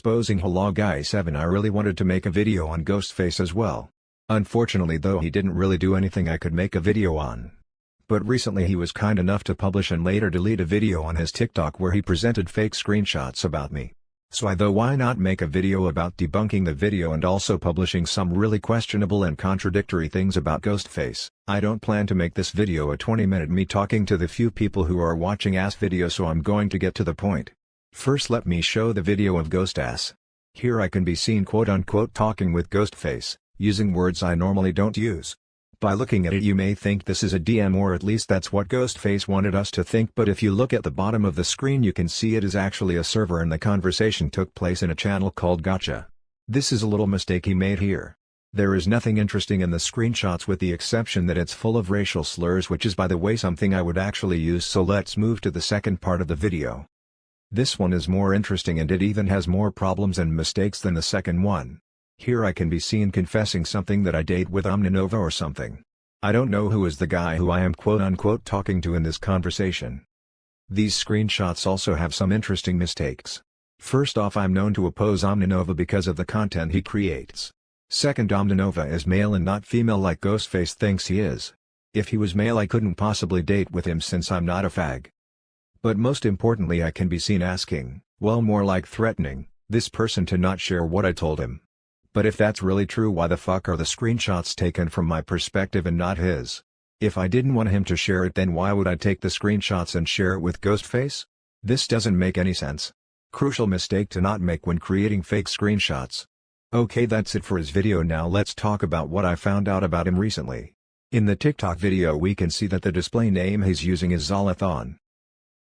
exposing Hello Guy 7. I really wanted to make a video on Ghostface as well. Unfortunately though, he didn't really do anything I could make a video on. But recently he was kind enough to publish and later delete a video on his TikTok where he presented fake screenshots about me. So I thought, why not make a video about debunking the video and also publishing some really questionable and contradictory things about Ghostface. I don't plan to make this video a 20-minute me talking to the few people who are watching ass videos, so I'm going to get to the point. First let me show the video of Ghost Ass. Here I can be seen quote-unquote talking with Ghostface, using words I normally don't use. By looking at it you may think this is a DM, or at least that's what Ghostface wanted us to think, but if you look at the bottom of the screen you can see it is actually a server and the conversation took place in a channel called Gotcha. This is a little mistake he made here. There is nothing interesting in the screenshots with the exception that it's full of racial slurs, which is by the way something I would actually use, so let's move to the second part of the video. This one is more interesting and it even has more problems and mistakes than the second one. Here I can be seen confessing something that I date with Omninova or something. I don't know who is the guy who I am quote-unquote talking to in this conversation. These screenshots also have some interesting mistakes. First off, I'm known to oppose Omninova because of the content he creates. Second, Omninova is male and not female like Ghostface thinks he is. If he was male I couldn't possibly date with him since I'm not a fag. But most importantly I can be seen asking, well more like threatening, this person to not share what I told him. But if that's really true, why the fuck are the screenshots taken from my perspective and not his? If I didn't want him to share it, then why would I take the screenshots and share it with Ghostface? This doesn't make any sense. Crucial mistake to not make when creating fake screenshots. Okay, that's it for his video. Now let's talk about what I found out about him recently. In the TikTok video we can see that the display name he's using is Zolothawn.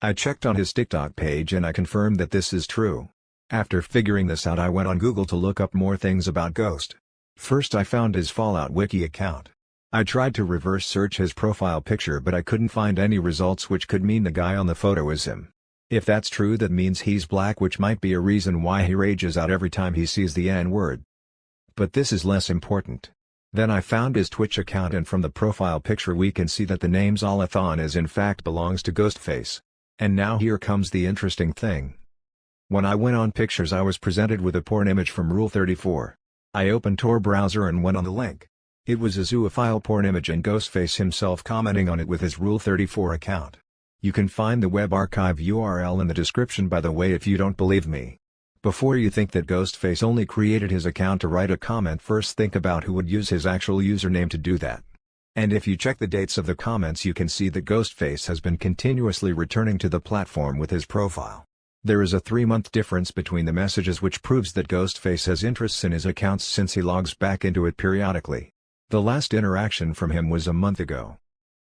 I checked on his TikTok page and I confirmed that this is true. After figuring this out I went on Google to look up more things about Ghost. First I found his Fallout Wiki account. I tried to reverse search his profile picture but I couldn't find any results, which could mean the guy on the photo is him. If that's true that means he's black, which might be a reason why he rages out every time he sees the N-word. But this is less important. Then I found his Twitch account and from the profile picture we can see that the name Zolothawn is in fact belongs to Ghostface. And now here comes the interesting thing. When I went on pictures I was presented with a porn image from Rule 34. I opened Tor browser and went on the link. It was a zoophile porn image and Ghostface himself commenting on it with his Rule 34 account. You can find the web archive URL in the description by the way if you don't believe me. Before you think that Ghostface only created his account to write a comment, first think about who would use his actual username to do that. And if you check the dates of the comments you can see that Ghostface has been continuously returning to the platform with his profile. There is a 3-month difference between the messages, which proves that Ghostface has interests in his accounts since he logs back into it periodically. The last interaction from him was a month ago.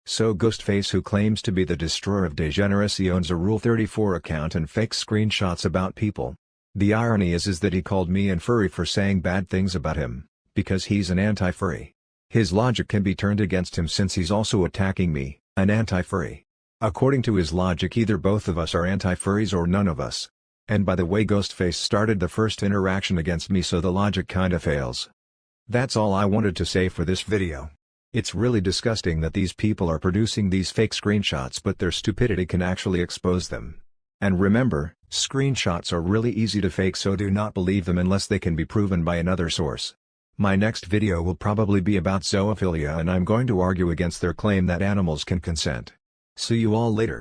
So Ghostface, who claims to be the destroyer of degeneracy, owns a Rule 34 account and fakes screenshots about people. The irony is that he called me and Furry for saying bad things about him, because he's an anti-furry. His logic can be turned against him since he's also attacking me, an anti-furry. According to his logic, either both of us are anti-furries or none of us. And by the way, Ghostface started the first interaction against me, so the logic kinda fails. That's all I wanted to say for this video. It's really disgusting that these people are producing these fake screenshots, but their stupidity can actually expose them. And remember, screenshots are really easy to fake, so do not believe them unless they can be proven by another source. My next video will probably be about zoophilia and I'm going to argue against their claim that animals can consent. See you all later.